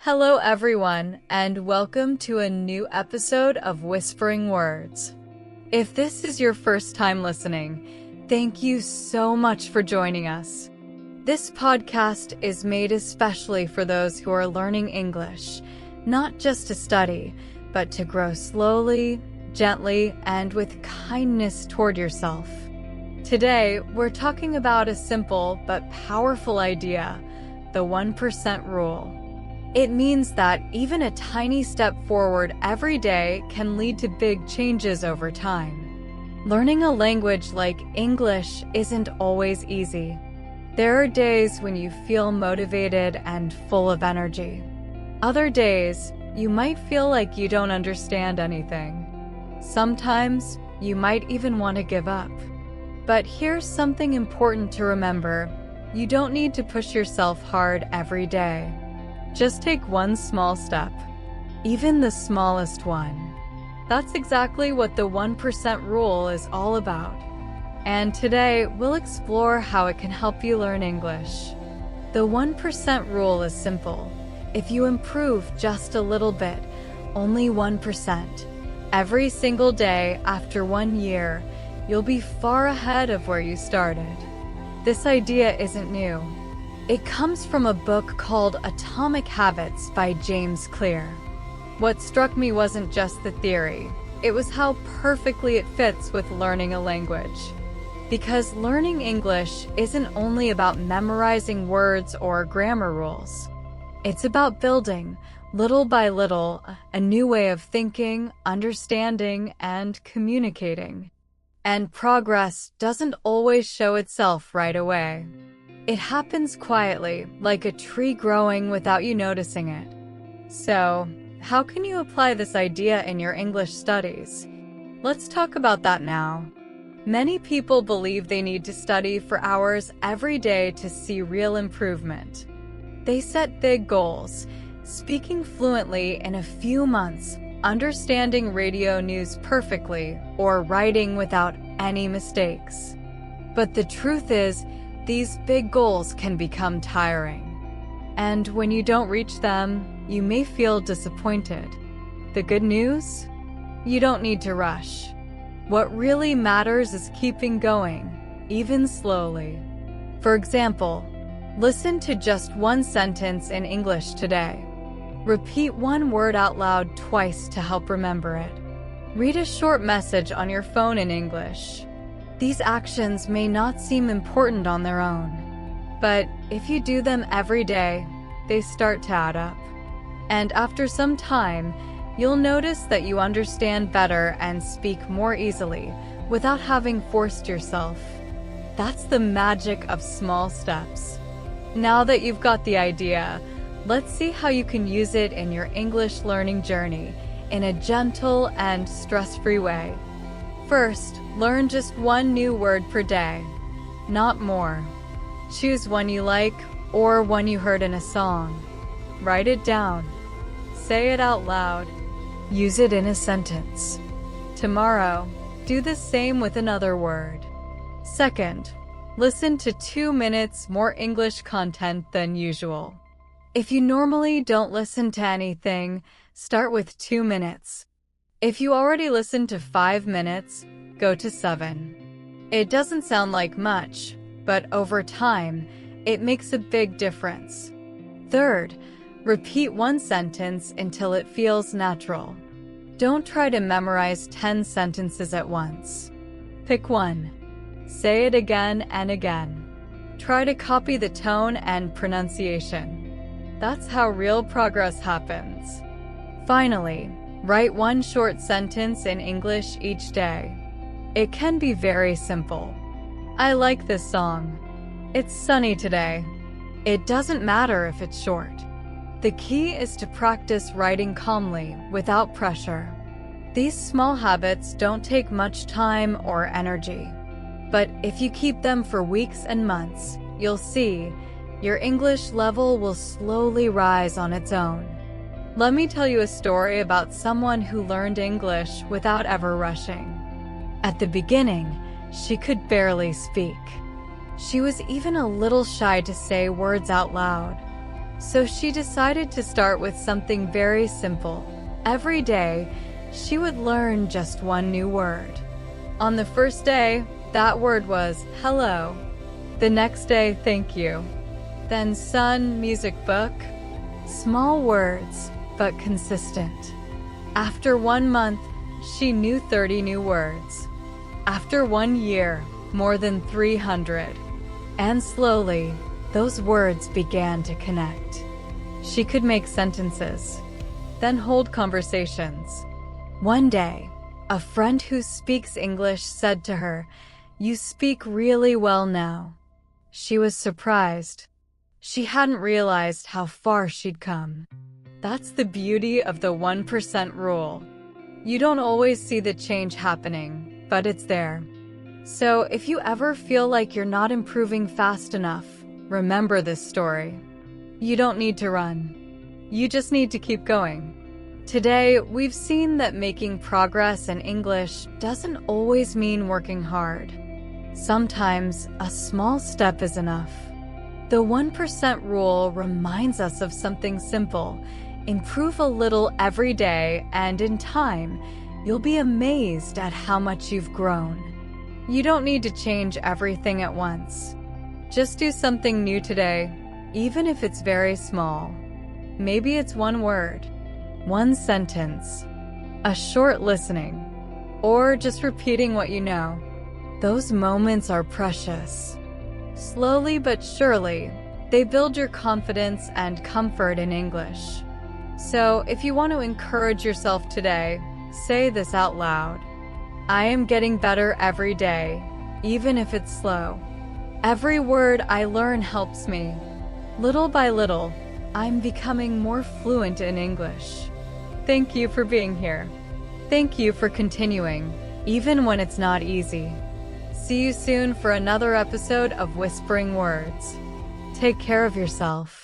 Hello everyone, and welcome to a new episode of Whispering Words. If this is your first time listening, thank you so much for joining us. This podcast is made especially for those who are learning English, not just to study, but to grow slowly, gently, and with kindness toward yourself. Today, we're talking about a simple but powerful idea, the 1% rule. It means that even a tiny step forward every day can lead to big changes over time. Learning a language like English isn't always easy. There are days when you feel motivated and full of energy. Other days, you might feel like you don't understand anything. Sometimes, you might even want to give up. But here's something important to remember. You don't need to push yourself hard every day. Just take one small step, even the smallest one. That's exactly what the 1% rule is all about. And today, we'll explore how it can help you learn English. The 1% rule is simple. If you improve just a little bit, only 1%, every single day after 1 year, you'll be far ahead of where you started. This idea isn't new. It comes from a book called Atomic Habits by James Clear. What struck me wasn't just the theory, it was how perfectly it fits with learning a language. Because learning English isn't only about memorizing words or grammar rules. It's about building, little by little, a new way of thinking, understanding, and communicating. And progress doesn't always show itself right away. It happens quietly, like a tree growing without you noticing it. So, how can you apply this idea in your English studies? Let's talk about that now. Many people believe they need to study for hours every day to see real improvement. They set big goals, speaking fluently in a few months, understanding radio news perfectly, or writing without any mistakes. But the truth is, these big goals can become tiring. And when you don't reach them, you may feel disappointed. The good news? You don't need to rush. What really matters is keeping going, even slowly. For example, listen to just one sentence in English today. Repeat one word out loud twice to help remember it. Read a short message on your phone in English. These actions may not seem important on their own, but if you do them every day, they start to add up. And after some time, you'll notice that you understand better and speak more easily without having forced yourself. That's the magic of small steps. Now that you've got the idea, let's see how you can use it in your English learning journey in a gentle and stress-free way. First, learn just one new word per day, not more. Choose one you like or one you heard in a song. Write it down. Say it out loud. Use it in a sentence. Tomorrow, do the same with another word. Second, listen to 2 minutes more English content than usual. If you normally don't listen to anything, start with 2 minutes. If you already listened to 5 minutes, go to 7. It doesn't sound like much, but over time, it makes a big difference. Third, repeat one sentence until it feels natural. Don't try to memorize 10 sentences at once. Pick one. Say it again and again. Try to copy the tone and pronunciation. That's how real progress happens. Finally, write one short sentence in English each day. It can be very simple. I like this song. It's sunny today. It doesn't matter if it's short. The key is to practice writing calmly, without pressure. These small habits don't take much time or energy. But if you keep them for weeks and months, you'll see your English level will slowly rise on its own. Let me tell you a story about someone who learned English without ever rushing. At the beginning, she could barely speak. She was even a little shy to say words out loud. So she decided to start with something very simple. Every day, she would learn just one new word. On the first day, that word was hello. The next day, thank you. Then sun, music book. Small words, but consistent. After 1 month, she knew 30 new words. After 1 year, more than 300. And slowly, those words began to connect. She could make sentences, then hold conversations. One day, a friend who speaks English said to her, "You speak really well now." She was surprised. She hadn't realized how far she'd come. That's the beauty of the 1% rule. You don't always see the change happening, but it's there. So if you ever feel like you're not improving fast enough, remember this story. You don't need to run. You just need to keep going. Today, we've seen that making progress in English doesn't always mean working hard. Sometimes a small step is enough. The 1% rule reminds us of something simple. Improve a little every day, and in time, you'll be amazed at how much you've grown. You don't need to change everything at once. Just do something new today, even if it's very small. Maybe it's one word, one sentence, a short listening, or just repeating what you know. Those moments are precious. Slowly but surely, they build your confidence and comfort in English. So, if you want to encourage yourself today, say this out loud. I am getting better every day, even if it's slow. Every word I learn helps me. Little by little, I'm becoming more fluent in English. Thank you for being here. Thank you for continuing, even when it's not easy. See you soon for another episode of Whispering Words. Take care of yourself.